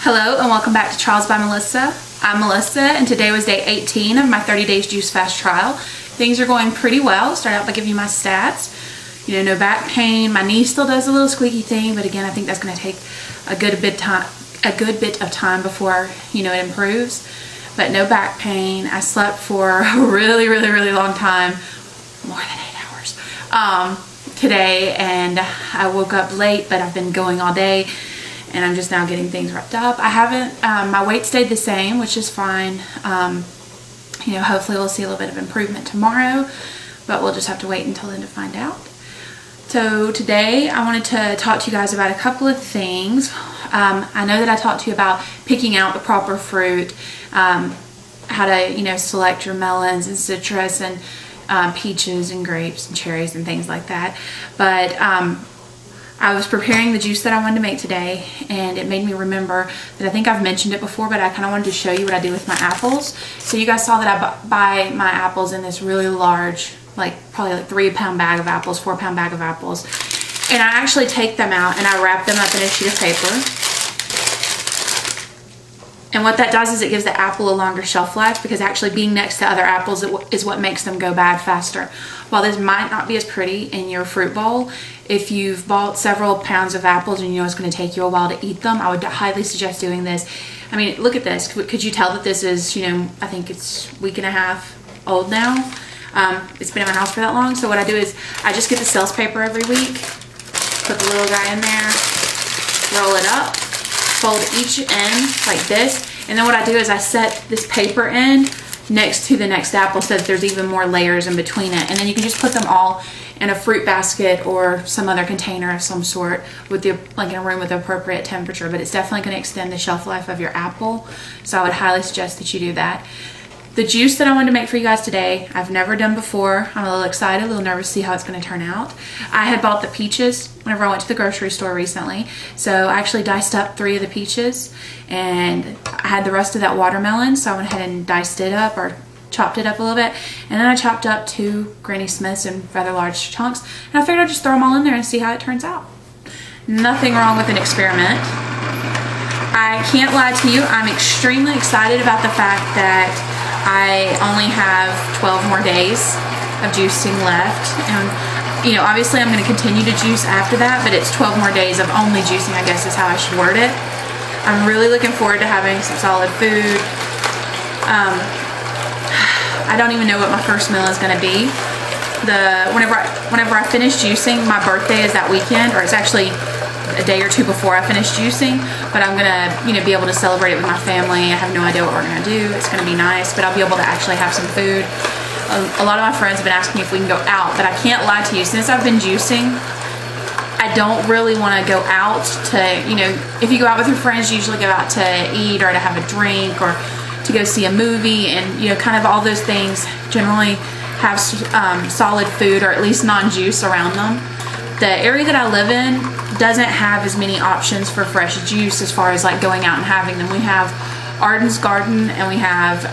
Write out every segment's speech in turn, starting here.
Hello and welcome back to Trials by Melissa. I'm Melissa and today was day 18 of my 30 days juice fast trial. Things are going pretty well. Start out by giving you my stats. No back pain. My knee still does a little squeaky thing, but again, I think that's going to take a good bit of time before it improves. But no back pain. I slept for a really long time, more than 8 hours today, and I woke up late, but I've been going all day. And I'm just now getting things wrapped up. I haven't, my weight stayed the same, which is fine. Hopefully we'll see a little bit of improvement tomorrow, but we'll just have to wait until then to find out. So today I wanted to talk to you guys about a couple of things. I know that I talked to you about picking out the proper fruit, how to, select your melons and citrus and peaches and grapes and cherries and things like that. But I was preparing the juice that I wanted to make today, and it made me remember that I think I've mentioned it before, but I kind of wanted to show you what I do with my apples. So you guys saw that I buy my apples in this really large, probably 3 pound bag of apples, 4 pound bag of apples. And I actually take them out and I wrap them up in a sheet of paper. And what that does is it gives the apple a longer shelf life, because actually being next to other apples is what makes them go bad faster. While this might not be as pretty in your fruit bowl, if you've bought several pounds of apples and it's going to take you a while to eat them, I would highly suggest doing this. I mean, look at this. Could you tell that this is, I think it's a week and a half old now. It's been in my house for that long. So what I do is I just get the sales paper every week, put the little guy in there, roll it up, fold each end like this, and then what I do is I set this paper end next to the next apple so that there's even more layers in between it, and then you can just put them all in a fruit basket or some other container of some sort with in a room with appropriate temperature. But it's definitely going to extend the shelf life of your apple, so I would highly suggest that you do that. The juice that I wanted to make for you guys today, I've never done before. I'm a little excited, a little nervous to see how it's going to turn out. I had bought the peaches whenever I went to the grocery store recently. So I actually diced up 3 of the peaches, and I had the rest of that watermelon. So I went ahead and diced it up or chopped it up a little bit. And then I chopped up 2 Granny Smiths in rather large chunks. And I figured I'd just throw them all in there and see how it turns out. Nothing wrong with an experiment. I can't lie to you, I'm extremely excited about the fact that I only have 12 more days of juicing left, and obviously I'm going to continue to juice after that, but it's 12 more days of only juicing, I guess is how I should word it. I'm really looking forward to having some solid food. I don't even know what my first meal is going to be. Whenever I finish juicing, my birthday is that weekend, or it's actually a day or 2 before I finish juicing, but I'm gonna be able to celebrate it with my family. I have no idea what we're gonna do. It's gonna be nice, but I'll be able to actually have some food. A lot of my friends have been asking me if we can go out, but I can't lie to you, since I've been juicing, I don't really want to go out to, if you go out with your friends, you usually go out to eat or to have a drink or to go see a movie, and kind of all those things generally have solid food or at least non-juice around them. The area that I live in doesn't have as many options for fresh juice as far as going out and having them. We have Arden's Garden, and we have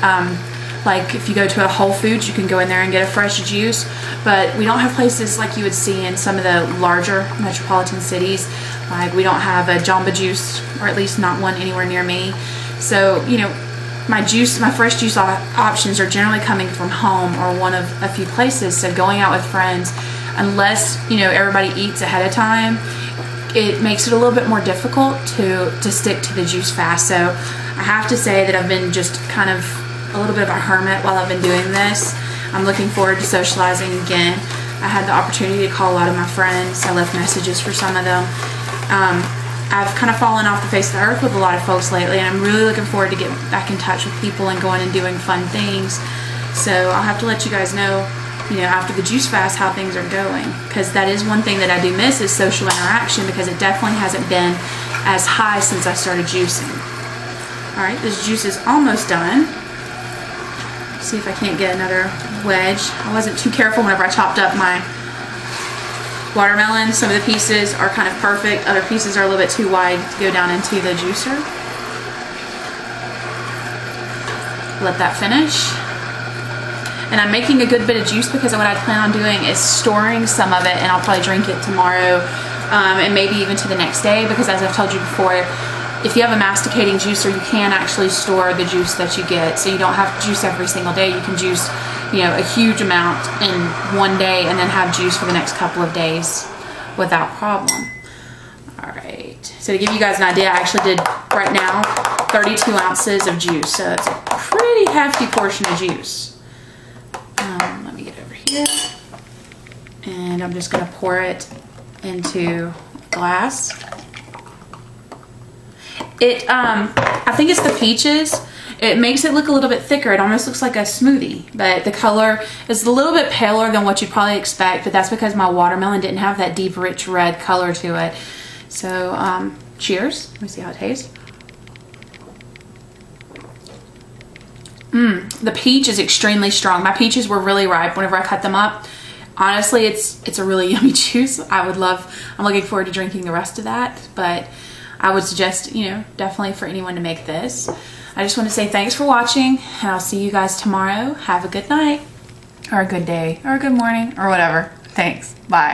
if you go to a Whole Foods, you can go in there and get a fresh juice, but we don't have places like you would see in some of the larger metropolitan cities. We don't have a Jamba Juice, or at least not one anywhere near me. So my fresh juice options are generally coming from home or one of a few places. So going out with friends, unless everybody eats ahead of time, it makes it a little bit more difficult to stick to the juice fast. So I have to say that I've been just kind of a little bit of a hermit while I've been doing this. I'm looking forward to socializing again. I had the opportunity to call a lot of my friends. I left messages for some of them. I've kind of fallen off the face of the earth with a lot of folks lately, and I'm really looking forward to getting back in touch with people and going and doing fun things. So I'll have to let you guys know after the juice fast how things are going, because that is one thing that I do miss, is social interaction, because it definitely hasn't been as high since I started juicing. Alright, this juice is almost done. Let's see if I can't get another wedge. I wasn't too careful whenever I chopped up my watermelon. Some of the pieces are kind of perfect, other pieces are a little bit too wide to go down into the juicer. Let that finish. And I'm making a good bit of juice because what I plan on doing is storing some of it, and I'll probably drink it tomorrow and maybe even to the next day, because as I've told you before, if you have a masticating juicer, you can actually store the juice that you get, so you don't have to juice every single day. You can juice, you know, a huge amount in one day and then have juice for the next couple of days without problem. All right, so to give you guys an idea, I actually did right now 32 ounces of juice, so it's a pretty hefty portion of juice. Let me get over here, and I'm just gonna pour it into a glass. I think it's the peaches. It makes it look a little bit thicker. It almost looks like a smoothie, but the color is a little bit paler than what you'd probably expect, but that's because my watermelon didn't have that deep, rich red color to it. So, cheers. Let me see how it tastes. The peach is extremely strong. My peaches were really ripe whenever I cut them up. Honestly, it's a really yummy juice. I'm looking forward to drinking the rest of that, but I would suggest, you know, definitely for anyone to make this. I just want to say thanks for watching, and I'll see you guys tomorrow. Have a good night, or a good day, or a good morning, or whatever. Thanks. Bye.